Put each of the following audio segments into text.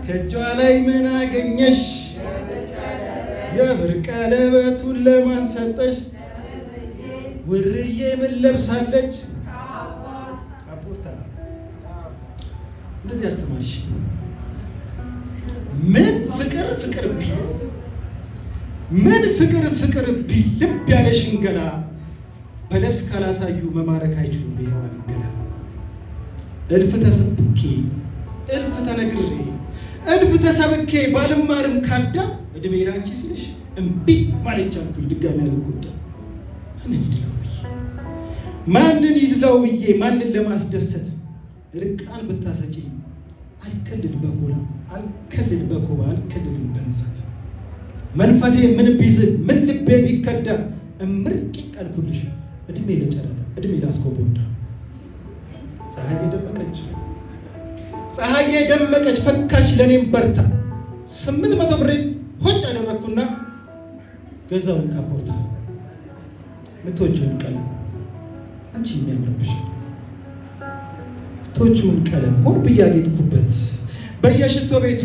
ከእጇ ላይ ምን አገኘሽ? የብር ቀለበቱን ለማን ሰጠሽ? ውርዬ ምን ለብሳለች? ካፖርታ። እንደዚህ አስተማርሽ። ምን ፍቅር ፍቅር ቢል ምን ፍቅር ፍቅር ቢል ልብ ያለ ሽንገላ በለስ ካላሳዩ መማረክ አይችሉም በሔዋን ገላ። እልፍ ተሰብኬ እልፍ ተነግሬ እልፍ ተሰብኬ ባልማርም ካዳም እድሜ ላንቺ ስልሽ እምቢ ማለት ቻልኩኝ ድጋሚ አልጎዳ። ማንን ይድለው ብዬ ማንን ለማስደሰት ርቃን ብታሰጪኝ አልከልል በኮላ አልከልል በኮባ አልከልልም በእንሳት መንፈሴ ምን ቢዝል ምን ልቤ ቢከዳ እምርቅ ይቀልኩልሽ እድሜ ለጨረታ እድሜ ላስኮቦንዳ። ፀሐዬ ደመቀች ፈካሽ ለኔም በርታ 800 ብሬን ሆጭ አደረግኩና ገዛውን ካፖርታ። ምትወጂውን ቀለም አንቺ የሚያምርብሽ ምትወጂውን ቀለም ሆን ብያጌጥኩበት በየሽቶ ቤቱ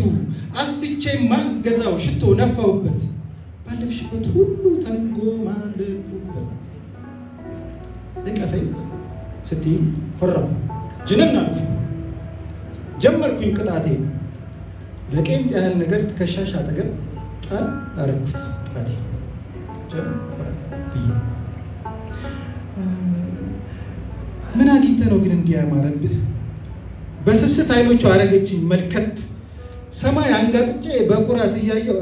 አስቲቼ ማን ገዛው ሽቶ ነፋውበት ባለፍሽበት ሁሉ ተንጎ ማለልኩበት። እቀፈኝ ስትይ ኮራው ጅንን አልኩ ጀመርኩኝ ቅጣቴ ለቄንጥ ያህል ነገር ትከሻሽ አጠገብ ጣል አረኩት ጣቴ ብዬ። ምን አግኝተህ ነው ግን እንዲህ ያማረብህ? በስስት አይኖቹ አረገችኝ መልከት ሰማይ አንጋጥጬ በኩራት እያየው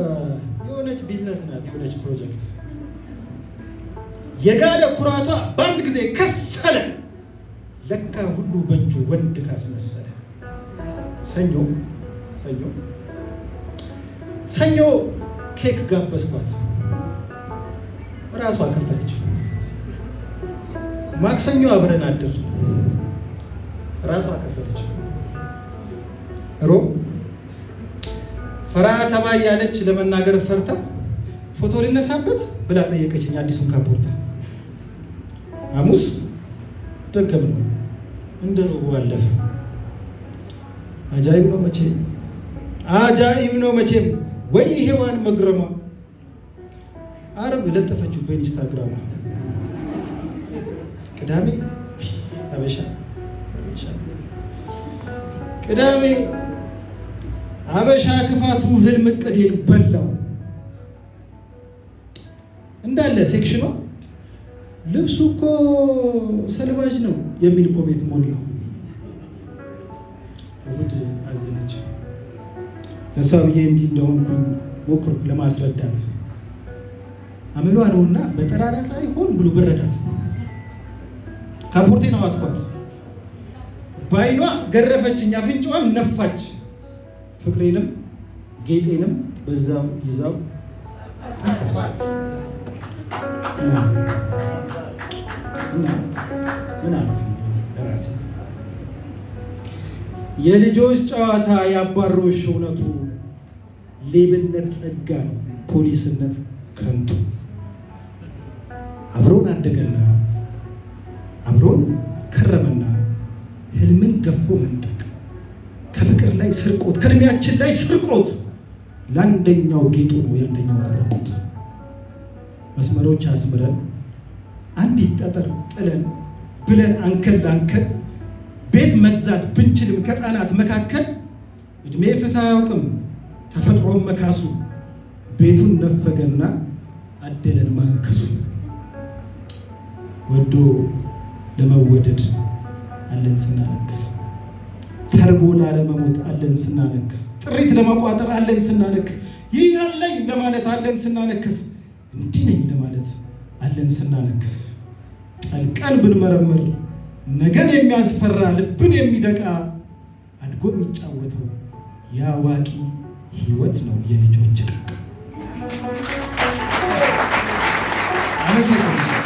የሆነች ቢዝነስ ናት የሆነች ፕሮጀክት የጋለ ኩራቷ በአንድ ጊዜ ከሰለ። ለካ ሁሉ በእጁ ወንድ ካስመሰለ። ሰኞ ኬክ ጋበዝኳት ራሷ ከፈለች። ማክሰኞ አብረን አድር ራሷ ከፈለች። ሮብ ፈራ ተባ ያለች ለመናገር ፈርታ ፎቶ ሊነሳበት ብላ ጠየቀችኝ አዲሱን ካፖርታ። ሐሙስ ደገምነው እንደ ሮቡ አለፈ። አጃኢብ ነው መቼም ወይ ሔዋን መግረሟ። ዓርብ ለጠፈችው በኢንስታግራም። ቅዳሜ አበሻ ክፋቱ ህልም እቅዴን በላው። እንዳለ ሴክሽኗ ልብሱ እኮ ሰልባጅ ነው የሚል ኮሜንት ሞላው። እሑድ አዘነች። ለሷ ብዬ እንዲህ እንደሆንኩኝ ሞክርኩ ለማስረዳት። አመሏ ነውና በጠራራ ፀሐይ ሆን ብሎ በረዳት። ካፖርቴን አዋስኳት በዓይኗ ገረፈችኝ አፍንጫዋን ነፋች። ፍቅሬንም ጌጤንም በዛው ይዛው ምን አልኩ ለራሴ? የልጆች ጨዋታ ያባሮሽ እውነቱ ሌብነት ጸጋ ነው ፖሊስነት ከንቱ። አብሮን አደገና አብሮን ከረመና ህልምን ገፎ መንጠቅ ከፍቅር ላይ ስርቆት ከእድሜያችን ላይ ስርቆት ለአንደኛው ጌጡ ነው የአንደኛው መረቆት። መስመሮች አስምረን አንዲት ጠጠር ጥለን ብለን አንከል ላንከል ቤት መግዛት ብንችልም ከህፃናት መካከል እድሜ ፍትህ አያውቅም ተፈጥሮም መካሱ ቤቱን ነፈገና አደለን ማንከሱ። ወዶ ለመወደድ አለን ስናነክስ ተርቦ ላለመሞት አለን ስናነክስ ጥሪት ለመቋጠር አለን ስናነክስ ይህ ያለኝ ለማለት አለን ስናነክስ እንዲህ ነኝ ለማለት አለን ስናነክስ ጠልቀን ብንመረምር ነገን የሚያስፈራ ልብን የሚደቃ አድጎ የሚጫወተው የአዋቂ ህይወት ነው የልጆች ዕቃ። አመሰግናለሁ።